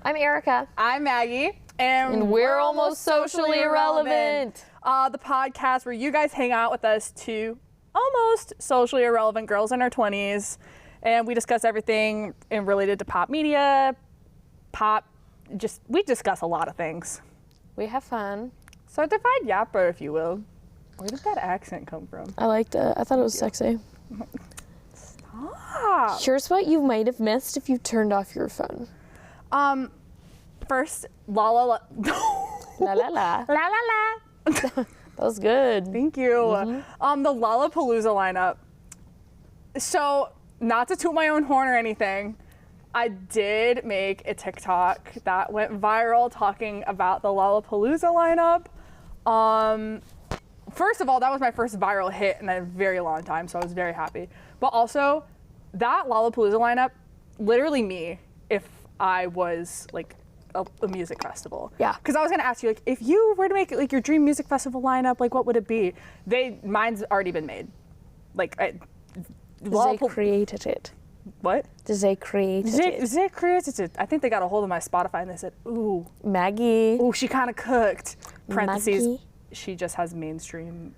I'm Erica. I'm Maggie. And we're almost socially irrelevant. The podcast where you guys hang out with us two almost socially irrelevant girls in our 20s. And we discuss everything related to pop media, we discuss a lot of things. We have fun. Certified yapper, if you will. Where did that accent come from? I liked it. I thought it was sexy. Stop. Here's what you might have missed if you turned off your phone. First, la la la. La la la. La la la. That was good. Thank you. Mm-hmm. The Lollapalooza lineup. So, not to toot my own horn or anything, I did make a TikTok that went viral talking about the Lollapalooza lineup. First of all, that was my first viral hit in a very long time, so I was very happy. But also, that Lollapalooza lineup, literally me, if I was like a music festival. Yeah. Because I was gonna ask you, like, if you were to make like your dream music festival lineup, like what would it be? Mine's already been made. Like, They created it. What? They created it. They created it. I think they got a hold of my Spotify and they said, ooh. Maggie. Ooh, she kind of cooked. Parentheses. Maggie. She just has mainstream.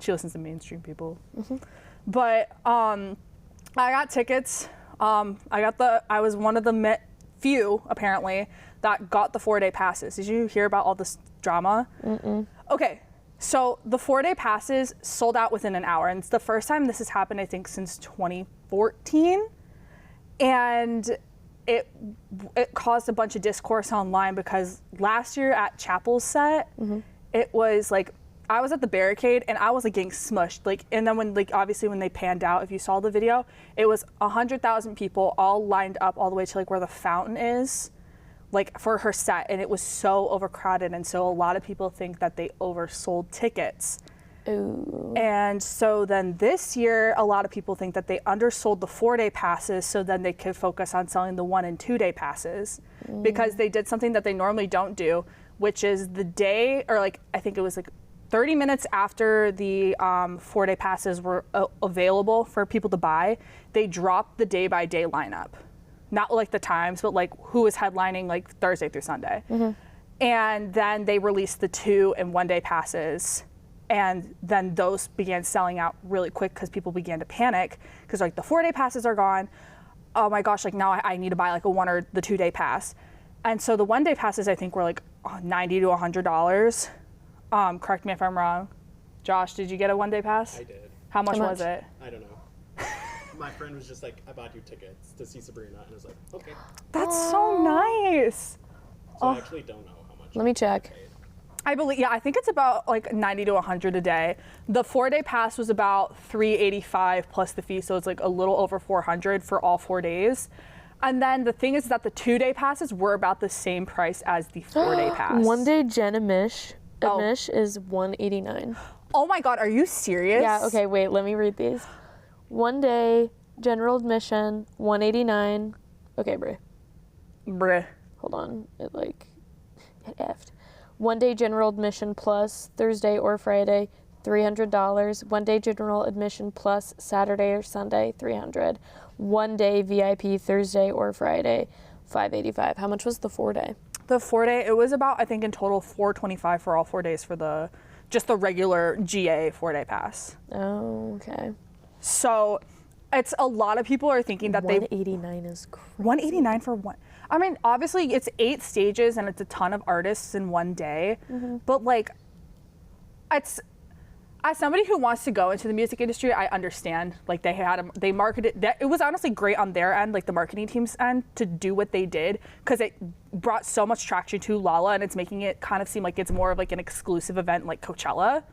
She listens to mainstream people. Mm-hmm. But I got tickets. I was one of the few, apparently, that got the 4-day passes. Did you hear about all this drama? Mm-mm. Okay, so the 4-day passes sold out within an hour, and it's the first time this has happened, I think, since 2014. And it caused a bunch of discourse online because last year at Chapel's set, it was like, I was at the barricade and I was like getting smushed. Like, and then when obviously when they panned out, if you saw the video, it was 100,000 people all lined up all the way to like where the fountain is, like for her set, and it was so overcrowded, and so a lot of people think that they oversold tickets. Ooh. And so then this year, a lot of people think that they undersold the 4-day passes so then they could focus on selling the 1- and 2-day passes because they did something that they normally don't do, which is the day, or like, I think it was like 30 minutes after the 4-day passes were available for people to buy, they dropped the day-by-day lineup. Not like the times, but like who was headlining like Thursday through Sunday. And then they released the 2- and 1-day passes. And then those began selling out really quick because people began to panic because like the 4-day passes are gone. Oh my gosh, like now I need to buy like a 1 or the 2-day pass. And so the 1-day passes I think were like $90 to $100. Correct me if I'm wrong. Josh, did you get a 1-day pass? I did. How much was it? I don't know. My friend was just like, I bought you tickets to see Sabrina, and I was like, okay. That's so nice. So I actually don't know how much. Let me check. I believe, yeah, I think it's about like 90 to 100 a day. The 4-day pass was about $385 plus the fee, so it's like a little over 400 for all 4 days. And then the thing is that the 2-day passes were about the same price as the 4-day pass. 1-day Jen Amish is $189. Oh my God, are you serious? Yeah, okay, wait, let me read these. 1-day general admission, $189. Okay, Bruh. Hold on, it effed. 1-day general admission plus Thursday or Friday, $300. 1-day general admission plus Saturday or Sunday, $300. 1-day VIP Thursday or Friday, $585. How much was the 4-day? The 4-day, it was about, I think in total, $425 for all 4 days for just the regular GA 4-day pass. Oh, okay. So it's a lot of people are thinking that $189 is crazy. $189 for one. I mean, obviously it's 8 stages and it's a ton of artists in one day, but like, it's, as somebody who wants to go into the music industry, I understand. Like they marketed that. It was honestly great on their end, like the marketing team's end, to do what they did because it brought so much traction to Lolla, and it's making it kind of seem like it's more of like an exclusive event like Coachella.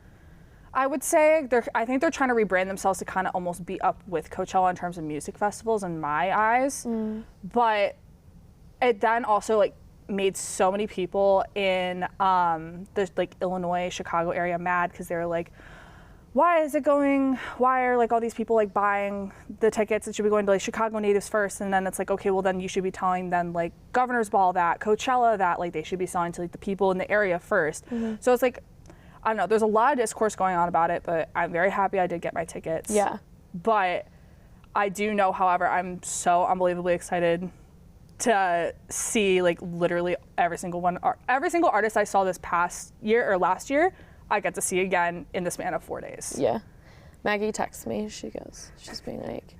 I would say I think they're trying to rebrand themselves to kind of almost be up with Coachella in terms of music festivals in my eyes. But it then also like made so many people in the like Illinois, Chicago area mad because they were like, why are like all these people like buying the tickets? It should be going to like Chicago natives first. And then it's like, okay, well then you should be telling them like Governor's Ball that, Coachella that, like they should be selling to like the people in the area first. So it's like, I don't know, there's a lot of discourse going on about it, but I'm very happy I did get my tickets. Yeah. But I do know, however, I'm so unbelievably excited to see like literally every single artist I saw this past year or last year, I get to see again in the span of 4 days. Yeah. Maggie texts me. She's being like,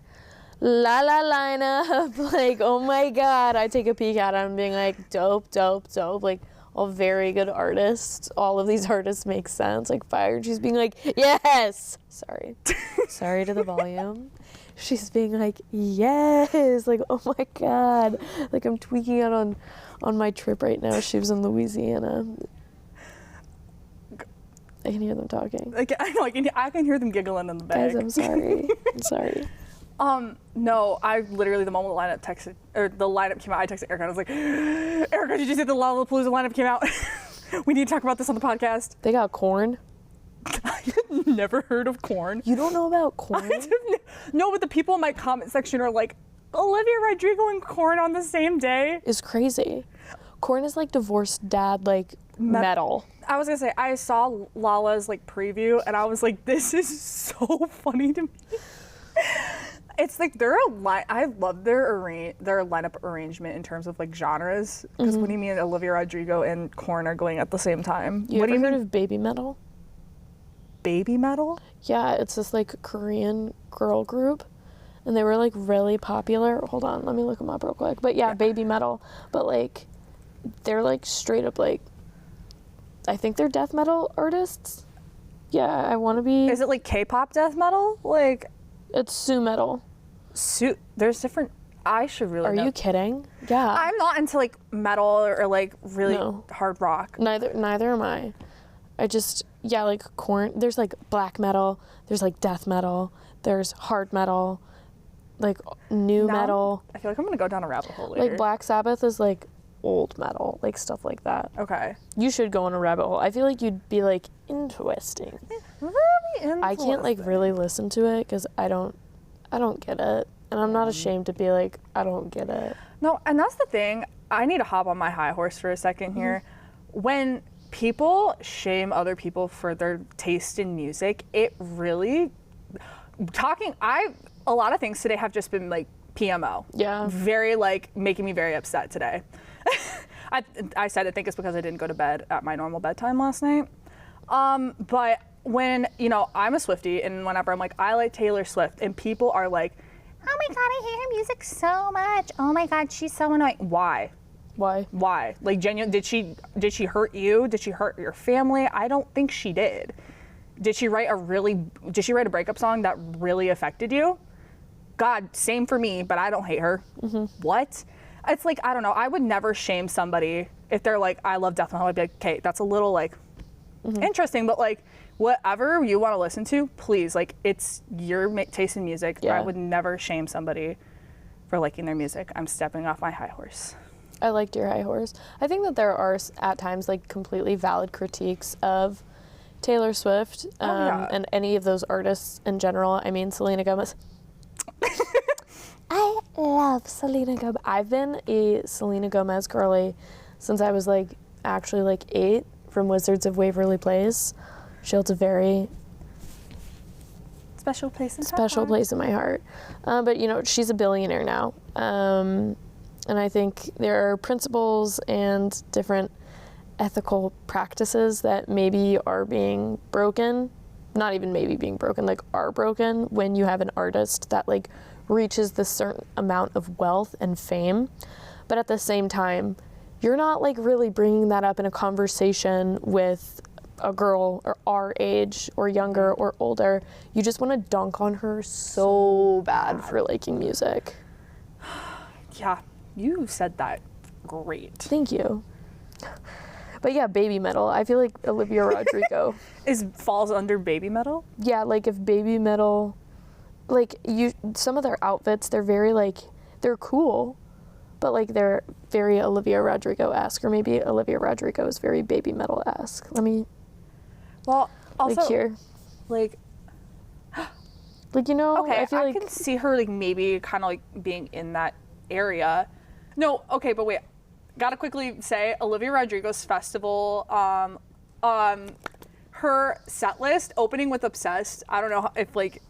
la la lineup. Like, oh my God. I take a peek at it and being like, dope, dope, dope. Like, all very good artists. All of these artists make sense. Like, fire. She's being like, yes. Sorry. Sorry to the volume. She's being like, yes. Like, oh my God. Like, I'm tweaking out on my trip right now. She was in Louisiana. I can hear them talking. Like, I know, I can hear them giggling in the back. Guys, I'm sorry. I'm sorry. No, I literally, the moment the lineup came out, I texted Erica and I was like, Erica, did you see the Lollapalooza lineup came out? We need to talk about this on the podcast. They got Korn. I had never heard of Korn. You don't know about Korn? No, but the people in my comment section are like, Olivia Rodrigo and Korn on the same day? Is crazy. Korn is like divorced dad, like metal. I was gonna say, I saw Lala's like preview and I was like, this is so funny to me. It's like I love their lineup arrangement in terms of like genres. Because what do you mean Olivia Rodrigo and Korn are going at the same time? What do you mean of baby metal? Baby metal? Yeah, it's this like Korean girl group, and they were like really popular. Hold on, let me look them up real quick. But yeah, baby metal. But like, they're like straight up like, I think they're death metal artists. Yeah, I want to be. Is it like K-pop death metal? Like, it's Sue metal. There's different. I should really. Are know. you kidding? Yeah. I'm not into like metal or like really hard rock. Neither am I. Like Korn. There's like black metal. There's like death metal. There's hard metal. Like new metal. I feel like I'm gonna go down a rabbit hole later. Like Black Sabbath is like old metal, like stuff like that. Okay. You should go on a rabbit hole. I feel like you'd be like interesting. I can't like really listen to it because I don't get it, and I'm not ashamed to be like I don't get it. No, and that's the thing. I need to hop on my high horse for a second here. When people shame other people for their taste in music, it really a lot of things today have just been like PMO. Yeah. Very like making me very upset today. I said I think it's because I didn't go to bed at my normal bedtime last night. But when, I'm a Swiftie, and whenever I'm like, I like Taylor Swift, and people are like, oh my God, I hate her music so much. Oh my God, she's so annoying. Why? Like, genuine, did she hurt you? Did she hurt your family? I don't think she did. Did she write a breakup song that really affected you? God, same for me, but I don't hate her. What? It's like, I don't know. I would never shame somebody if they're like, I love death metal. I'd be like, okay, that's a little like interesting, but like whatever you want to listen to, please, like it's your taste in music. Yeah. I would never shame somebody for liking their music. I'm stepping off my high horse. I liked your high horse. I think that there are at times like completely valid critiques of Taylor Swift and any of those artists in general. I mean, Selena Gomez. I love Selena Gomez. I've been a Selena Gomez girly since I was like actually like 8 from Wizards of Waverly Place. She holds a very special place in my heart. But she's a billionaire now. And I think there are principles and different ethical practices that maybe are being broken. Not even maybe being broken, like are broken when you have an artist that like reaches this certain amount of wealth and fame. But at the same time, you're not like really bringing that up in a conversation with a girl or our age or younger or older. You just want to dunk on her so bad for liking music. Yeah, you said that great. Thank you. But yeah, baby metal. I feel like Olivia Rodrigo falls under baby metal? Yeah, like if baby metal, like some of their outfits, they're very like, they're cool, but like they're very Olivia Rodrigo-esque, or maybe Olivia Rodrigo is very baby metal-esque. Well, also, like here. Like, okay, I feel like I can see her like maybe kind of like being in that area. No, okay, but wait. Gotta quickly say, Olivia Rodrigo's festival, her set list, opening with Obsessed, I don't know if like,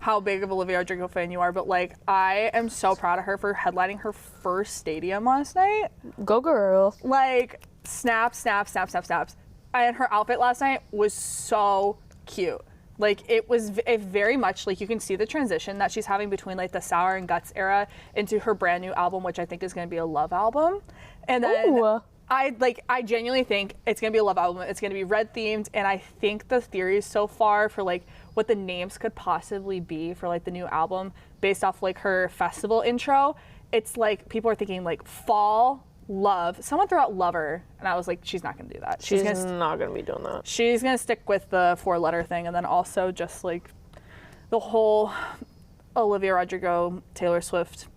how big of a Olivia Rodrigo fan you are, but like I am so proud of her for headlining her first stadium last night. Go girl. Like snaps. And her outfit last night was so cute. Like it was very much like you can see the transition that she's having between like the Sour and Guts era into her brand new album, which I think is going to be a love album. And then Ooh. I genuinely think it's going to be a love album. It's going to be red themed. And I think the theories so far for like what the names could possibly be for like the new album based off like her festival intro, it's like people are thinking like fall, love. Someone threw out lover, and I was like, she's not gonna do that. She's not gonna be doing that. She's gonna stick with the 4-letter thing, and then also just like the whole Olivia Rodrigo, Taylor Swift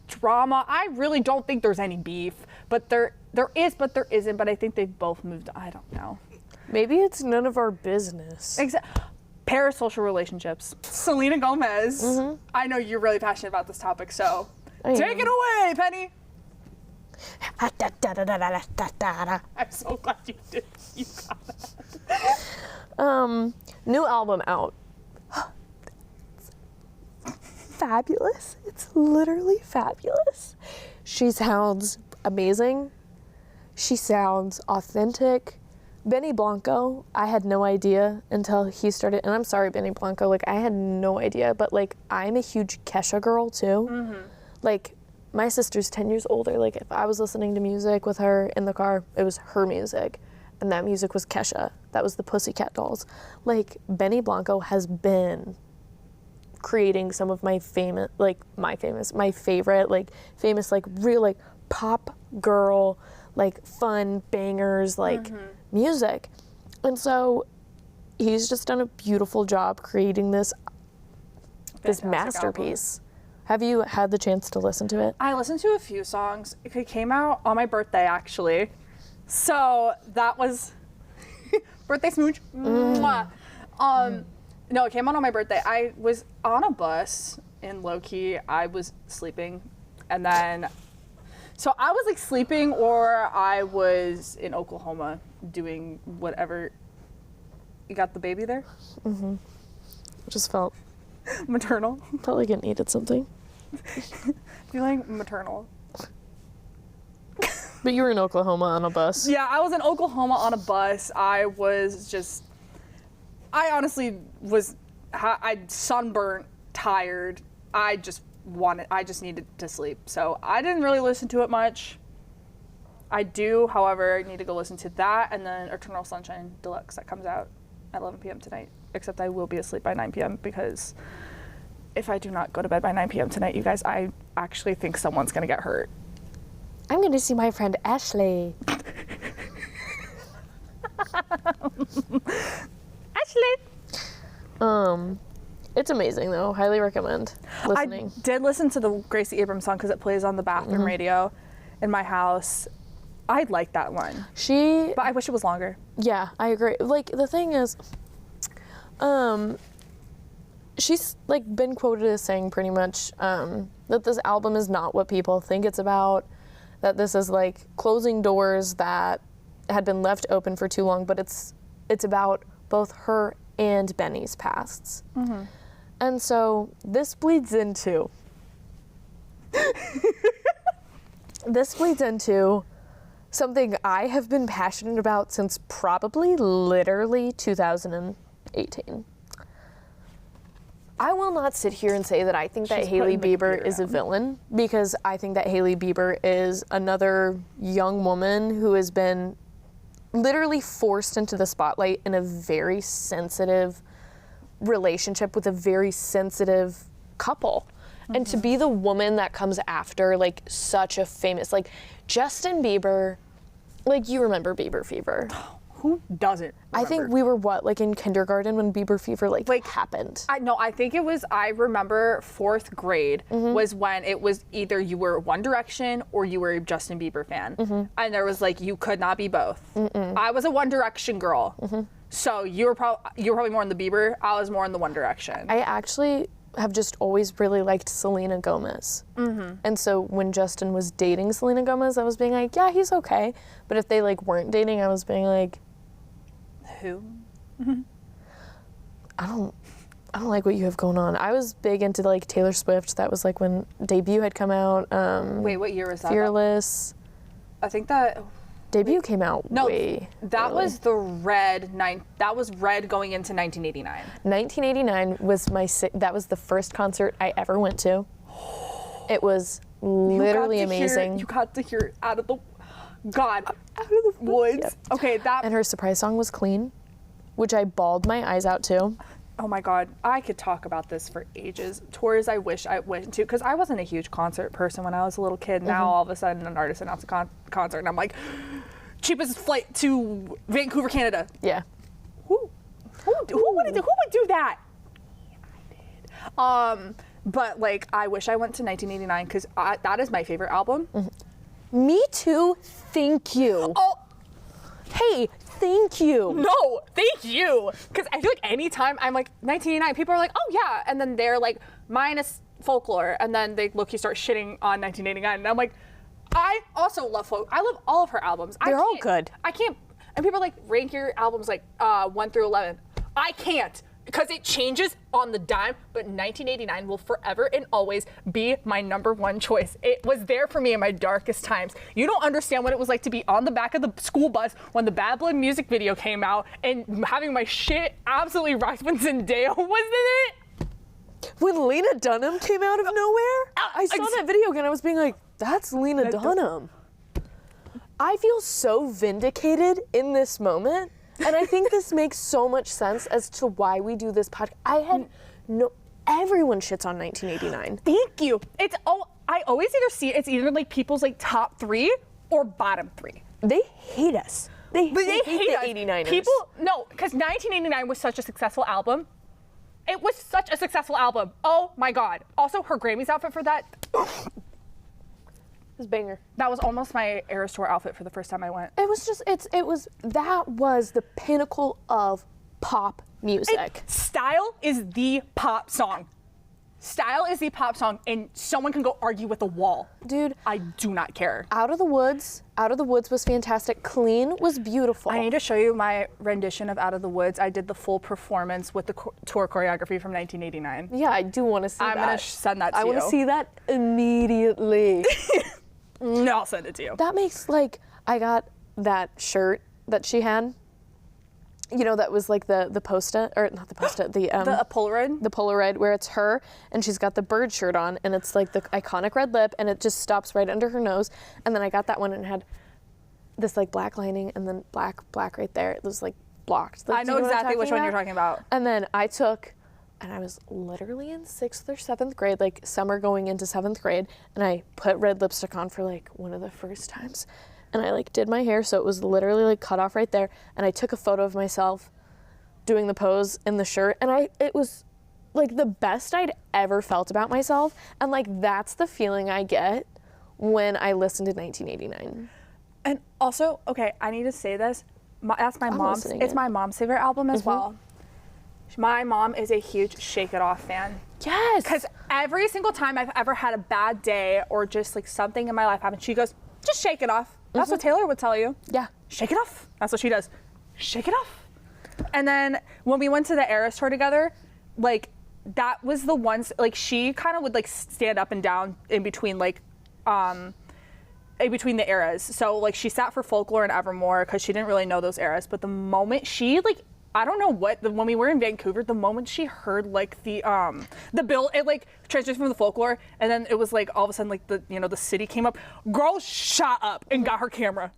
drama. I really don't think there's any beef, but there is, but there isn't. But I think they've both moved. I don't know. Maybe it's none of our business. Parasocial relationships. Selena Gomez. Mm-hmm. I know you're really passionate about this topic, so take it away, Penny. I'm so glad you did. You got that. New album out. Fabulous. It's literally fabulous. She sounds amazing. She sounds authentic. Benny Blanco, I had no idea until he started, and I'm sorry, Benny Blanco, like I had no idea, but like I'm a huge Kesha girl too. Mm-hmm. Like my sister's 10 years older. Like if I was listening to music with her in the car, it was her music, and that music was Kesha. That was the Pussycat Dolls. Like Benny Blanco has been creating some of my favorite, like real like pop girl, like fun bangers, like music. And so he's just done a beautiful job creating this masterpiece. Album. Have you had the chance to listen to it? I listened to a few songs. It came out on my birthday, actually. So that was birthday smooch. Mwah. No, it came out on my birthday. I was on a bus in low-key. I was sleeping, and then so I was like sleeping, or I was in Oklahoma doing whatever. You got the baby there? Mm-hmm. Just felt maternal. Felt like it needed something. Feeling maternal. But you were in Oklahoma on a bus. Yeah, I was in Oklahoma on a bus. I honestly was sunburnt, tired. I just needed to sleep. So I didn't really listen to it much. I do, however, need to go listen to that and then Eternal Sunshine Deluxe that comes out at 11 p.m. tonight. Except I will be asleep by 9 p.m. because if I do not go to bed by 9 p.m. tonight, you guys, I actually think someone's going to get hurt. I'm going to see my friend Ashley. Ashley! It's amazing though. Highly recommend listening. I did listen to the Gracie Abrams song because it plays on the bathroom radio in my house. I like that one. But I wish it was longer. Yeah, I agree. Like the thing is, she's like been quoted as saying pretty much that this album is not what people think it's about. That this is like closing doors that had been left open for too long, but it's about both her and Benny's pasts. Mm-hmm. And so this bleeds into something I have been passionate about since probably literally 2018. I will not sit here and say that I think that Hailey Bieber is a villain, because I think that Hailey Bieber is another young woman who has been literally forced into the spotlight in a very sensitive relationship with a very sensitive couple. Mm-hmm. And to be the woman that comes after like such a famous, like Justin Bieber, like you remember Bieber Fever. Who doesn't remember? I think we were like in kindergarten when Bieber Fever like happened. I think it was, I remember 4th grade was when it was either you were One Direction or you were a Justin Bieber fan. Mm-hmm. And there was like, you could not be both. Mm-mm. I was a One Direction girl. Mm-hmm. So you were probably more in the Bieber. I was more in the One Direction. I actually have just always really liked Selena Gomez. Mm-hmm. And so when Justin was dating Selena Gomez, I was being like, yeah, he's okay. But if they like weren't dating, I was being like, who? I don't I don't like what you have going on. I was big into like Taylor Swift. That was like when Debut had come out. Wait, what year was that? Fearless. I think that Debut came out no, way that early. was the Red that was Red going into 1989. 1989 was that was the first concert I ever went to. It was literally amazing. You got to hear Out of the Woods. Yep. Okay, that. And her surprise song was Clean, which I bawled my eyes out to. Oh my God, I could talk about this for ages. Tours I wish I went to, because I wasn't a huge concert person when I was a little kid. Now all of a sudden an artist announced a concert and I'm like, cheapest flight to Vancouver, Canada. Yeah. Who would do that? I did. But like, I wish I went to 1989 because that is my favorite album. Me too. Thank you. Oh, hey, thank you. no, thank you. Because I feel like anytime I'm like 1989, people are like, oh yeah, and then they're like minus Folklore, and then they look, you start shitting on 1989, and I'm like, I also love folk. I love all of her albums. They're all good. I can't. And people are like, rank your albums like 1 through 11. I can't. Because it changes on the dime, but 1989 will forever and always be my #1 choice. It was there for me in my darkest times. You don't understand what it was like to be on the back of the school bus when the Bad Blood music video came out and having my shit absolutely rocked when Zendaya was in it. When Lena Dunham came out of nowhere, I saw that video again. I was being like, that's Lena Dunham. I feel so vindicated in this moment. And I think this makes so much sense as to why we do this podcast. Everyone shits on 1989. Thank you. I always either see it's either like people's like top 3 or bottom 3. They hate us. They hate the us. 89ers. People, no, because 1989 was such a successful album. It was such a successful album. Oh my God. Also, her Grammys outfit for that. It was banger. That was almost my Eras Tour outfit for the first time I went. It was just, that was the pinnacle of pop music. Style is the pop song. Style is the pop song, and someone can go argue with a wall. Dude. I do not care. Out of the Woods was fantastic. Clean was beautiful. I need to show you my rendition of Out of the Woods. I did the full performance with the tour choreography from 1989. Yeah, I do want to see that. I'm going to send that to you. I want to see that immediately. No, I'll send it to you. That makes, like, I got that shirt that she had. You know, that was like the post-it, or not the post-it, the Polaroid? The Polaroid, where it's her, and she's got the bird shirt on, and it's like the iconic red lip, and it just stops right under her nose. And then I got that one, and it had this like black lining, and then black right there. It was like blocked. Like, I know exactly which one you're talking about. And then and I was literally in 6th or 7th grade, like summer going into 7th grade, and I put red lipstick on for like one of the first times. And I like did my hair so it was literally like cut off right there, and I took a photo of myself doing the pose in the shirt, and it was like the best I'd ever felt about myself, and like that's the feeling I get when I listen to 1989. And also, okay, I need to say this. That's my mom's. It's my mom's favorite album as well. My mom is a huge Shake It Off fan. Yes. Because every single time I've ever had a bad day or just like something in my life happen, she goes, just shake it off. That's what Taylor would tell you. Yeah. Shake it off. That's what she does. Shake it off. And then when we went to the Eras Tour together, like that was the ones, like she kind of would like stand up and down in between like, in between the eras. So like she sat for Folklore and Evermore because she didn't really know those eras. But the moment she like, I don't know when we were in Vancouver, the moment she heard like the bill, it like transitioned from the Folklore, and then it was like all of a sudden like the city came up. Girl shot up and got her camera.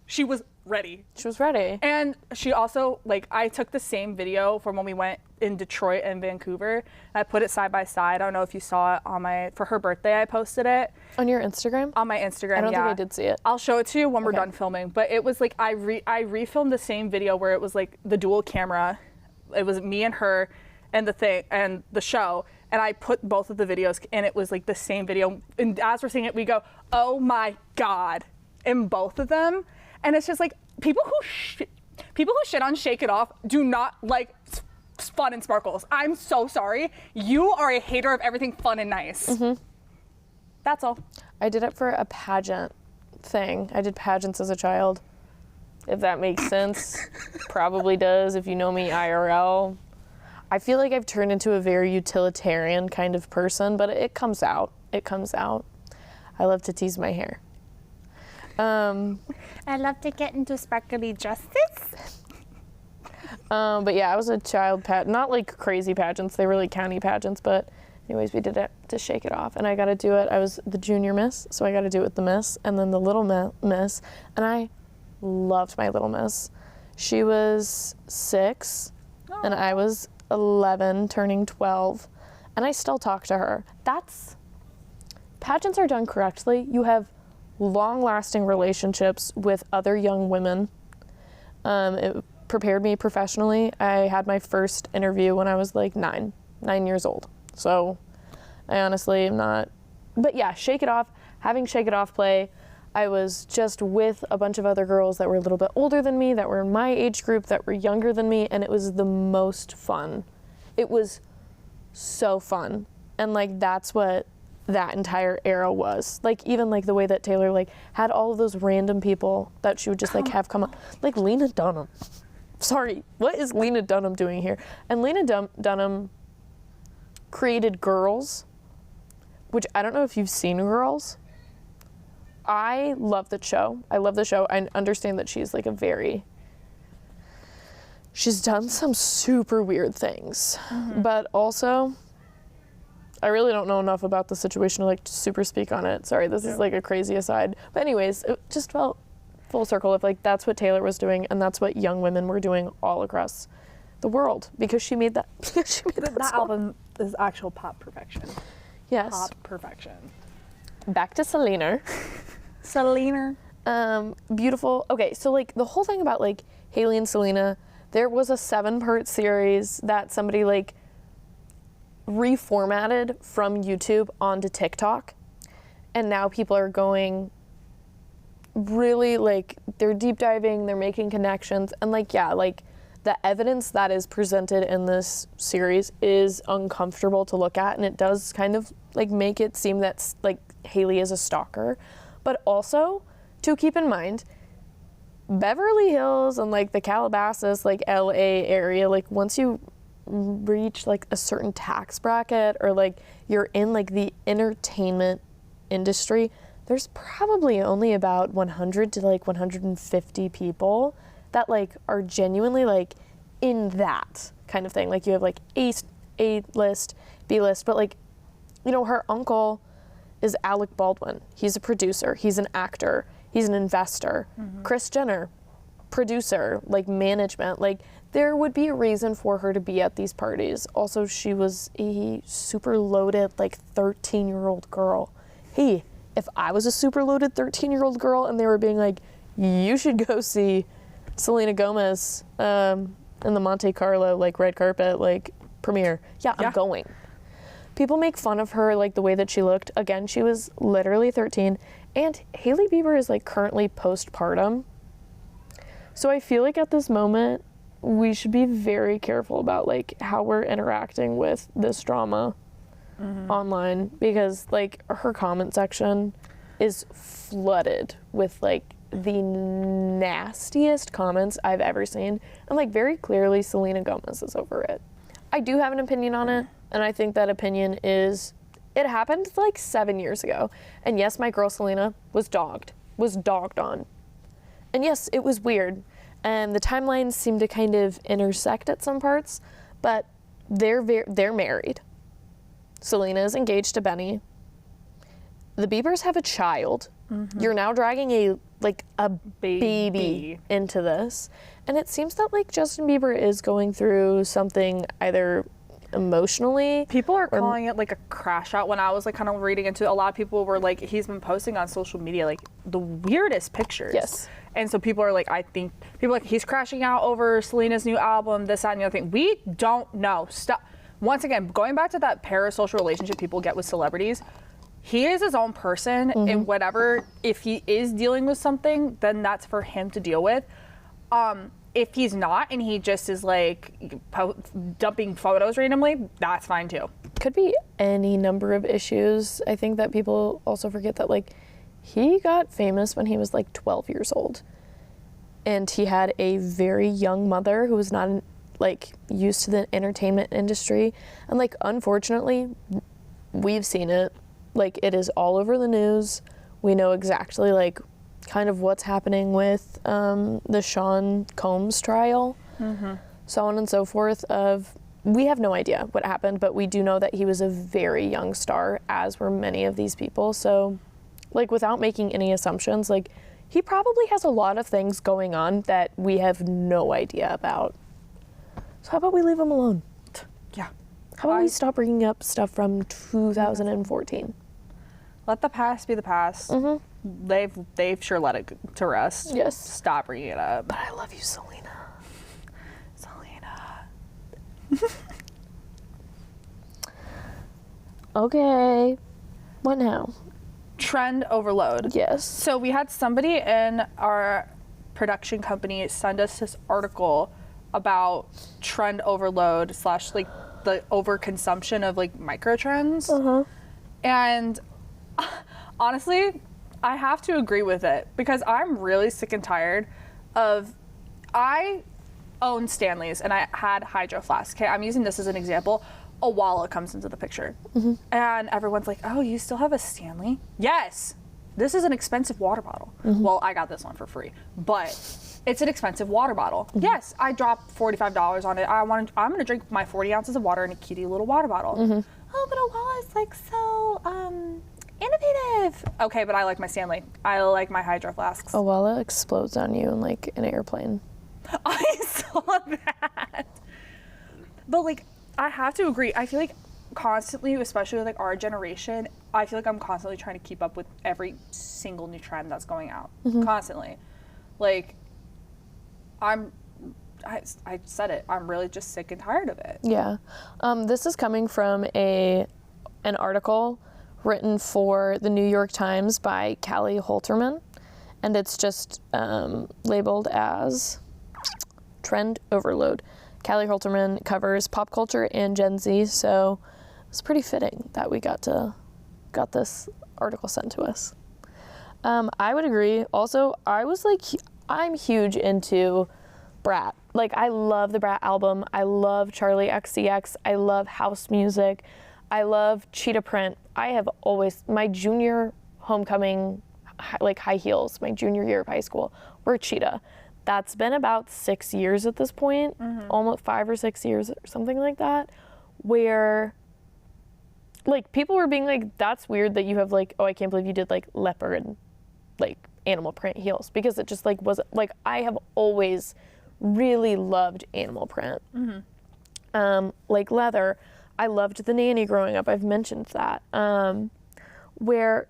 She was ready. She was ready. And she also, like, I took the same video from when we went in Detroit and Vancouver, and I put it side by side. I don't know if you saw it for her birthday, I posted it. On your Instagram? On my Instagram, I don't yeah. think I did see it. I'll show it to you when we're done filming. But it was like, I refilmed the same video where it was like the dual camera. It was me and her and the show. And I put both of the videos, and it was like the same video. And as we're seeing it, we go, oh my God, in both of them. And it's just like, people who shit on Shake It Off do not like fun and sparkles. I'm so sorry. You are a hater of everything fun and nice. Mm-hmm. That's all. I did it for a pageant thing. I did pageants as a child. If that makes sense. Probably does if you know me IRL. I feel like I've turned into a very utilitarian kind of person, but it comes out. It comes out. I love to tease my hair. I love to get into sparkly dresses. But yeah, I was a child not like crazy pageants. They were like county pageants, but anyways, we did it to shake it off. And I got to do it. I was the junior miss, so I got to do it with the miss and then the little miss. And I loved my little miss. She was 6 and I was 11 turning 12, and I still talk to her. Pageants are done correctly. You have long-lasting relationships with other young women. It prepared me professionally. I had my first interview when I was like 9 years old. So I honestly am not, but yeah, Shake It Off, having Shake It Off play, I was just with a bunch of other girls that were a little bit older than me, that were in my age group, that were younger than me, and it was the most fun. It was so fun. And like, that's what that entire era was. Like, even like the way that Taylor like had all of those random people that she would just like have come up, like Lena Dunham. Sorry, what is Lena Dunham doing here? And Lena Dunham created Girls, which I don't know if you've seen Girls. I love the show. I love the show. I understand that she's like she's done some super weird things, but also I really don't know enough about the situation to like super speak on it. Sorry, this is like a crazy aside. But anyways, it just felt full circle of like, that's what Taylor was doing, and that's what young women were doing all across the world, because she made that. That album is actual pop perfection. Yes. Pop perfection. Back to Selena. Selena. Beautiful. Okay, so like the whole thing about like Hailey and Selena, there was a 7-part series that somebody like reformatted from YouTube onto TikTok, and now people are going really like, they're deep diving, they're making connections, and like, yeah, like the evidence that is presented in this series is uncomfortable to look at, and it does kind of like make it seem that like Hailey is a stalker. But also to keep in mind, Beverly Hills and like the Calabasas, like LA area, like once you reach like a certain tax bracket or like you're in like the entertainment industry, there's probably only about 100 to like 150 people that like are genuinely like in that kind of thing. Like you have like A list, B list, but like, you know, her uncle is Alec Baldwin. He's a producer, he's an actor, he's an investor. Kris Jenner, producer, like management, like there would be a reason for her to be at these parties. Also, she was a super loaded like 13-year-old girl. Hey, if I was a super loaded 13-year-old girl and they were being like, you should go see Selena Gomez in the Monte Carlo like red carpet like premiere, I'm going. People make fun of her, like the way that she looked. Again, she was literally 13, and Hailey Bieber is like currently postpartum. So I feel like at this moment, we should be very careful about like how we're interacting with this drama online, because like her comment section is flooded with like the nastiest comments I've ever seen. And like very clearly, Selena Gomez is over it. I do have an opinion on it. And I think that opinion is, it happened like 7 years ago. And yes, my girl Selena was dogged on. And yes, it was weird. And the timelines seem to kind of intersect at some parts, but they're married. Selena is engaged to Benny. The Biebers have a child. You're now dragging a baby into this. And it seems that like Justin Bieber is going through something either emotionally. People are calling it like a crash out. When I was like kind of reading into it, a lot of people were like, he's been posting on social media like the weirdest pictures. Yes. And so people are like, he's crashing out over Selena's new album, this, that, and the other thing. We don't know. Stop. Once again, going back to that parasocial relationship people get with celebrities, he is his own person, and whatever, if he is dealing with something, then that's for him to deal with. If he's not, and he just is like dumping photos randomly, that's fine too. Could be any number of issues. I think that people also forget that like he got famous when he was like 12 years old, and he had a very young mother who was not like used to the entertainment industry, and like unfortunately we've seen it, like it is all over the news. We know exactly like kind of what's happening with the Sean Combs trial, so on and so forth. We have no idea what happened, but we do know that he was a very young star, as were many of these people. So like without making any assumptions, like he probably has a lot of things going on that we have no idea about. So how about we leave him alone? Yeah. How about we stop bringing up stuff from 2014? Let the past be the past. They've sure let it to rest. Yes. Stop bringing it up. But I love you, Selena. Okay. What now? Trend overload. Yes. So we had somebody in our production company send us this article about trend overload / like the overconsumption of like microtrends. And honestly, I have to agree with it because I'm really sick and tired of, I own Stanley's and I had Hydro Flask. Okay, I'm using this as an example. A Walla comes into the picture and everyone's like, oh, you still have a Stanley? Yes, this is an expensive water bottle. Well, I got this one for free, but it's an expensive water bottle. Yes, I dropped $45 on it. I'm gonna drink my 40 ounces of water in a cutie little water bottle. Oh, but a Walla is like so innovative. Okay, but I like my Stanley. I like my Hydro Flasks. Owala explodes on you in like an airplane. I saw that. But like, I have to agree. I feel like constantly, especially with like our generation, I feel like I'm constantly trying to keep up with every single new trend that's going out. Constantly. Like, I said it. I'm really just sick and tired of it. Yeah. This is coming from an article written for the New York Times by Callie Holterman, and it's just labeled as Trend Overload. Callie Holterman covers pop culture and Gen Z, so it's pretty fitting that we got this article sent to us. I would agree. Also, I'm huge into Brat. Like, I love the Brat album. I love Charlie XCX. I love house music. I love cheetah print. I have always, my junior homecoming, like high heels, my junior year of high school, were cheetah. That's been about 6 years at this point, almost 5 or 6 years or something like that, where like people were being like, that's weird that you have like, oh, I can't believe you did like leopard, like animal print heels, because it just like wasn't, like I have always really loved animal print. Like leather. I loved the Nanny growing up. I've mentioned that. Where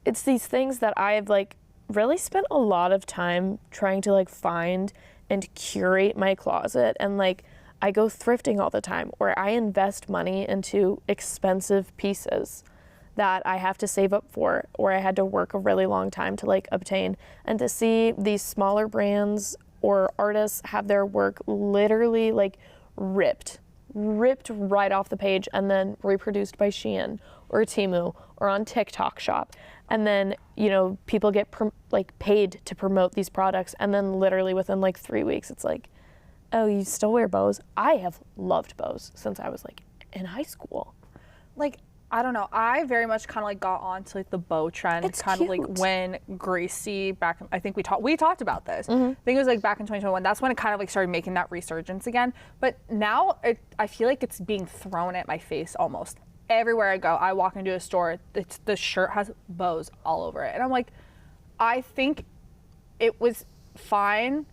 it's these things that I've like really spent a lot of time trying to like find and curate my closet, and like I go thrifting all the time, or I invest money into expensive pieces that I have to save up for, or I had to work a really long time to like obtain, and to see these smaller brands or artists have their work literally like ripped right off the page and then reproduced by Shein or Temu or on TikTok Shop. And then, you know, people get paid to promote these products, and then literally within like 3 weeks, it's like, oh, you still wear bows? I have loved bows since I was like in high school. Like, I don't know. I very much kind of like got onto like the bow trend. It's kind of like when Gracie back. I think we talked about this. I think it was like back in 2021. That's when it kind of like started making that resurgence again. But now I feel like it's being thrown at my face almost. Everywhere I go, I walk into a store, the shirt has bows all over it. And I'm like, I think it was fine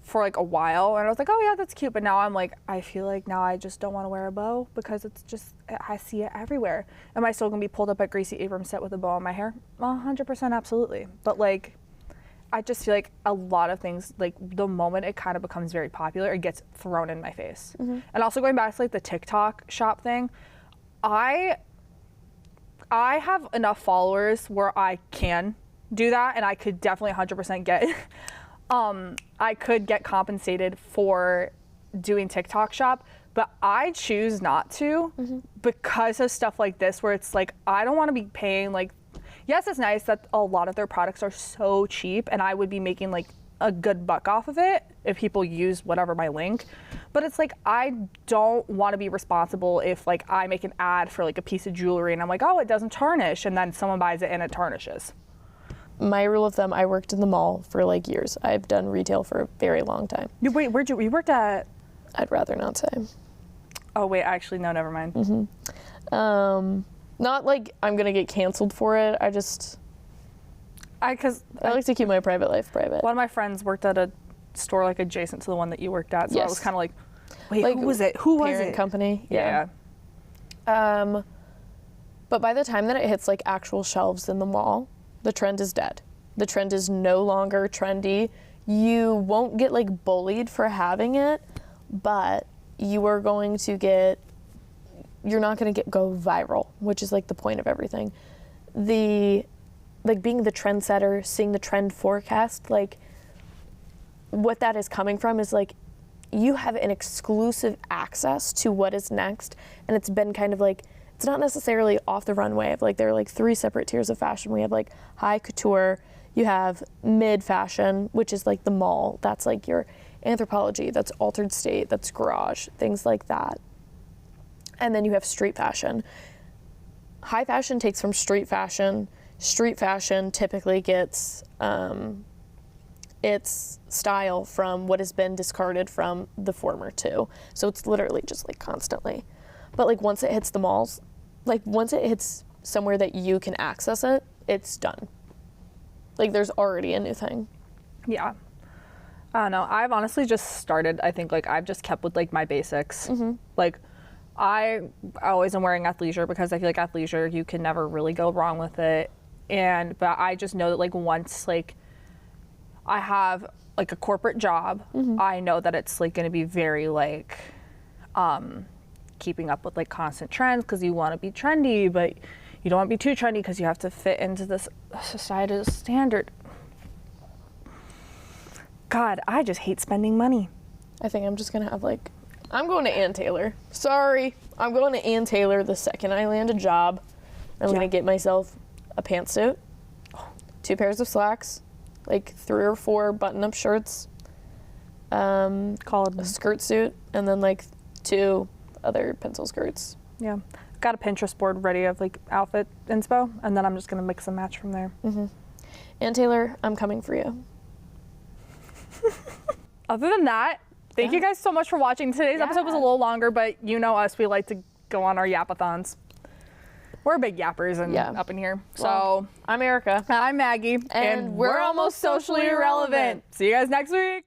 for like a while. And I was like, oh yeah, that's cute. But now I'm like, I feel like now I just don't want to wear a bow because it's just, I see it everywhere. Am I still going to be pulled up at Gracie Abrams set with a bow on my hair? 100% absolutely. But like, I just feel like a lot of things, like the moment it kind of becomes very popular, it gets thrown in my face. And also going back to like the TikTok Shop thing, I have enough followers where I can do that, and I could definitely 100% get I could get compensated for doing TikTok Shop, but I choose not to because of stuff like this, where it's like I don't want to be paying like, yes, it's nice that a lot of their products are so cheap and I would be making like a good buck off of it if people use whatever my link. But it's like, I don't want to be responsible if like I make an ad for like a piece of jewelry and I'm like, oh, it doesn't tarnish, and then someone buys it and it tarnishes. My rule of thumb, I worked in the mall for like years. I've done retail for a very long time. Wait, you worked at? I'd rather not say. Oh wait, actually no, never mind. Not like I'm gonna get canceled for it. I like to keep my private life private. One of my friends worked at a store like adjacent to the one that you worked at, so I was kind of like, wait, like, who was it? Who was it? Parent company. Yeah. But by the time that it hits like actual shelves in the mall, the trend is dead. The trend is no longer trendy. You won't get like bullied for having it, but you are going to get, you're not going to go viral, which is like the point of everything. Like being the trendsetter, seeing the trend forecast, like what that is coming from is like you have an exclusive access to what is next, and it's been kind of like, it's not necessarily off the runway of like, there are like 3 separate tiers of fashion. We have like high couture, you have mid fashion, which is like the mall, that's like your Anthropologie, that's Altered State, that's Garage, things like that. And then you have street fashion. High fashion takes from street fashion. Street fashion typically gets its style from what has been discarded from the former two. So it's literally just like constantly. But like once it hits the malls, like once it hits somewhere that you can access it, it's done. Like there's already a new thing. Yeah. I don't know. I've honestly just started, I think like I've just kept with like my basics. Like I always am wearing athleisure because I feel like athleisure, you can never really go wrong with it. But I just know that like once like I have like a corporate job, I know that it's like going to be very like keeping up with like constant trends, because you want to be trendy, but you don't want to be too trendy because you have to fit into this societal standard. God, I just hate spending money. I think I'm just gonna have like, I'm going to Ann Taylor. Sorry, I'm going to Ann Taylor the second I land a job. I'm gonna get myself a pantsuit, 2 pairs of slacks, like 3 or 4 button-up shirts, Called a skirt suit, and then like 2 other pencil skirts. Yeah. Got a Pinterest board ready of like outfit inspo, and then I'm just gonna mix and match from there. Ann Taylor, I'm coming for you. Other than that, thank you guys so much for watching. Today's episode was a little longer, but you know us, we like to go on our yapathons. We're big yappers up in here. Well, So I'm Erica. I'm Maggie, And we're almost socially irrelevant. See you guys next week.